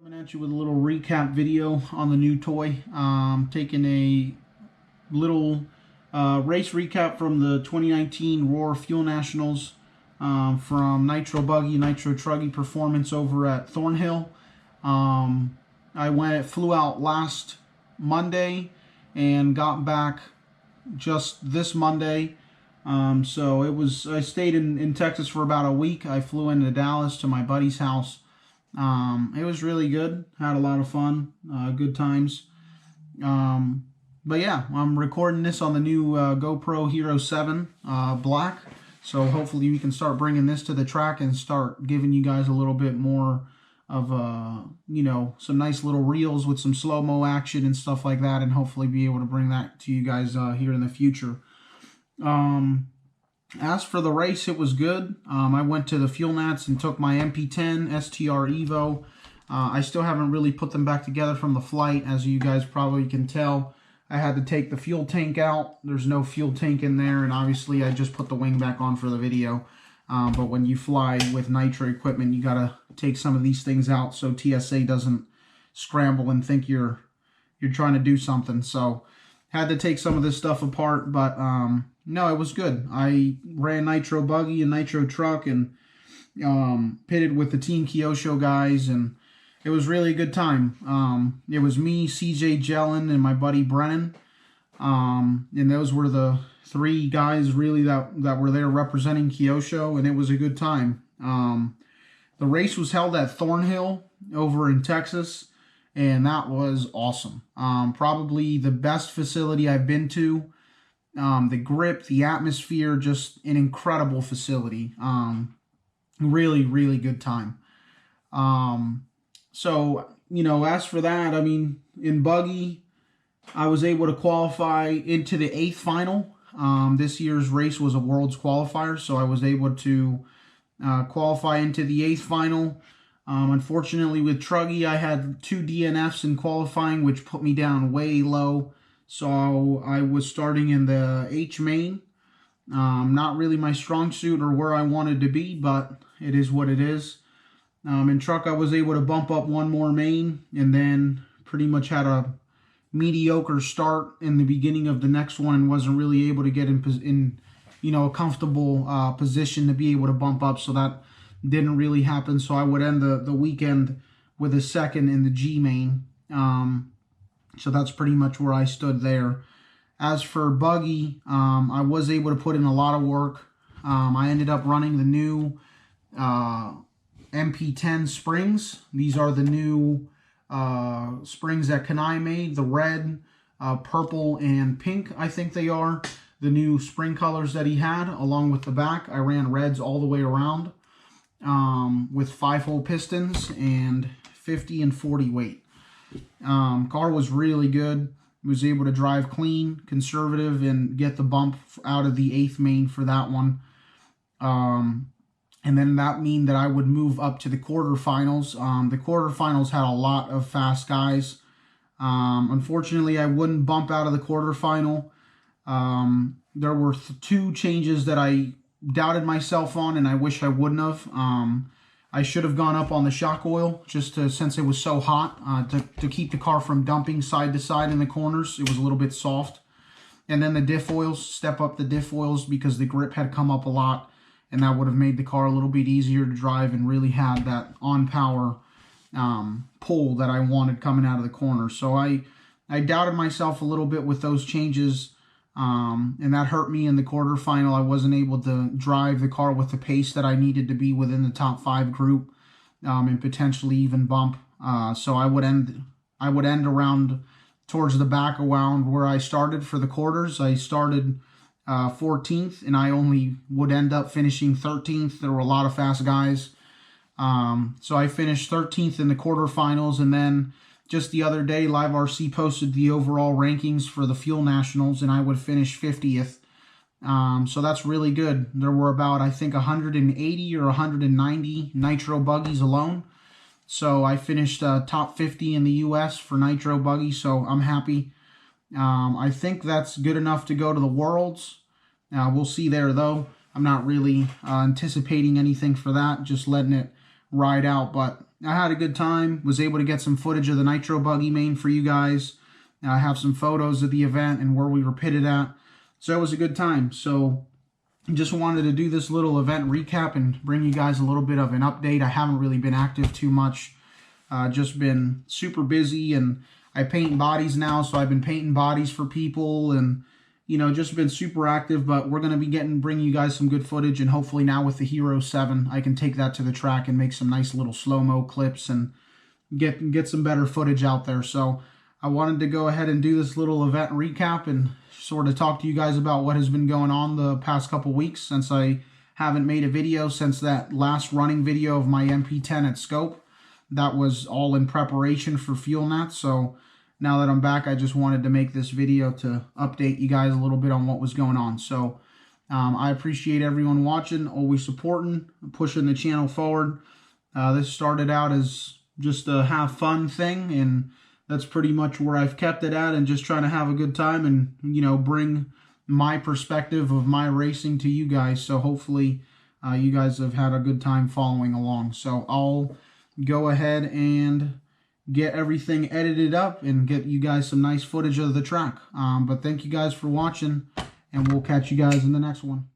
Coming at you with a little recap video on the new toy. Taking a little race recap from the 2019 Roar Fuel Nationals from Nitro Buggy, Nitro Truggy Performance over at Thornhill. I flew out last Monday and got back just this Monday. So I stayed in Texas for about a week. I flew into Dallas to my buddy's house. It was really good. Had a lot of fun. Good times. But yeah, I'm recording this on the new GoPro Hero 7 Black. So hopefully we can start bringing this to the track and start giving you guys a little bit more of, some nice little reels with some slow-mo action and stuff like that. And hopefully be able to bring that to you guys here in the future. As for the race, it was good. I went to the Fuel Nats and took my MP10 STR Evo. I still haven't really put them back together from the flight, as you guys probably can tell. I had to take the fuel tank out. There's no fuel tank in there, and obviously I just put the wing back on for the video. But when you fly with Nitro equipment, you gotta take some of these things out so TSA doesn't scramble and think you're trying to do something. So had to take some of this stuff apart, but no, it was good. I ran Nitro Buggy and Nitro Truck and pitted with the Team Kyosho guys, and it was really a good time. It was me, CJ Jellin, and my buddy Brennan, and those were the three guys really that were there representing Kyosho, and it was a good time. The race was held at Thornhill over in Texas, and that was awesome. Probably the best facility I've been to. The grip, the atmosphere, just an incredible facility. Really, really good time. So, as for that, I mean, in Buggy, I was able to qualify into the 8th final. This year's race was a Worlds qualifier, so I was able to qualify into the 8th final. Unfortunately, with Truggy, I had 2 DNFs in qualifying, which put me down way low. So I was starting in the H main. Not really my strong suit or where I wanted to be, but it is what it is. In Truck, I was able to bump up one more main, and then pretty much had a mediocre start in the beginning of the next one, and wasn't really able to get in a comfortable position to be able to bump up. So that didn't really happen. So I would end the weekend with a second in the G main. So that's pretty much where I stood there. As for Buggy, I was able to put in a lot of work. I ended up running the new MP10 springs. These are the new springs that Kanai made. The red, purple, and pink, I think they are. The new spring colors that he had, along with the back. I ran reds all the way around with 5-hole pistons and 50 and 40 weight. Car was really good. Was able to drive clean, conservative, and get the bump out of the 8th main for that one. And then that mean that I would move up to the quarterfinals. The quarterfinals had a lot of fast guys. Unfortunately, I wouldn't bump out of the quarterfinal. There were 2 changes that I doubted myself on, and I wish I wouldn't have. I should have gone up on the shock oil since it was so hot to keep the car from dumping side to side in the corners. It was a little bit soft. And then the diff oils, step up the diff oils because the grip had come up a lot, and that would have made the car a little bit easier to drive and really had that on-power pull that I wanted coming out of the corner. So I doubted myself a little bit with those changes, and that hurt me in the quarterfinal. I wasn't able to drive the car with the pace that I needed to be within the top 5 group, and potentially even bump. So I would end around towards the back around where I started for the quarters. I started 14th, and I only would end up finishing 13th. There were a lot of fast guys. So I finished 13th in the quarterfinals, and then just the other day, Live RC posted the overall rankings for the Fuel Nationals, and I would finish 50th. So that's really good. There were about, I think, 180 or 190 Nitro Buggies alone. So I finished top 50 in the U.S. for Nitro Buggy, so I'm happy. I think that's good enough to go to the Worlds. We'll see there, though. I'm not really anticipating anything for that, just letting it ride out. But I had a good time. Was able to get some footage of the Nitro Buggy main for you guys. I have some photos of the event and where we were pitted at. So it was a good time. So just wanted to do this little event recap and bring you guys a little bit of an update. I haven't really been active too much. Just been super busy, and I paint bodies now, so I've been painting bodies for people, and you know, just been super active. But we're gonna be bringing you guys some good footage, and hopefully now with the Hero 7, I can take that to the track and make some nice little slow-mo clips and get some better footage out there. So I wanted to go ahead and do this little event recap and sort of talk to you guys about what has been going on the past couple weeks, since I haven't made a video since that last running video of my MP10 at Scope. That was all in preparation for FuelNet. So now that I'm back, I just wanted to make this video to update you guys a little bit on what was going on. So I appreciate everyone watching, always supporting, pushing the channel forward. This started out as just a have fun thing, and that's pretty much where I've kept it at, and just trying to have a good time and, you know, bring my perspective of my racing to you guys. So hopefully you guys have had a good time following along. So I'll go ahead and get everything edited up and get you guys some nice footage of the track. But thank you guys for watching, and we'll catch you guys in the next one.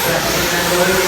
Second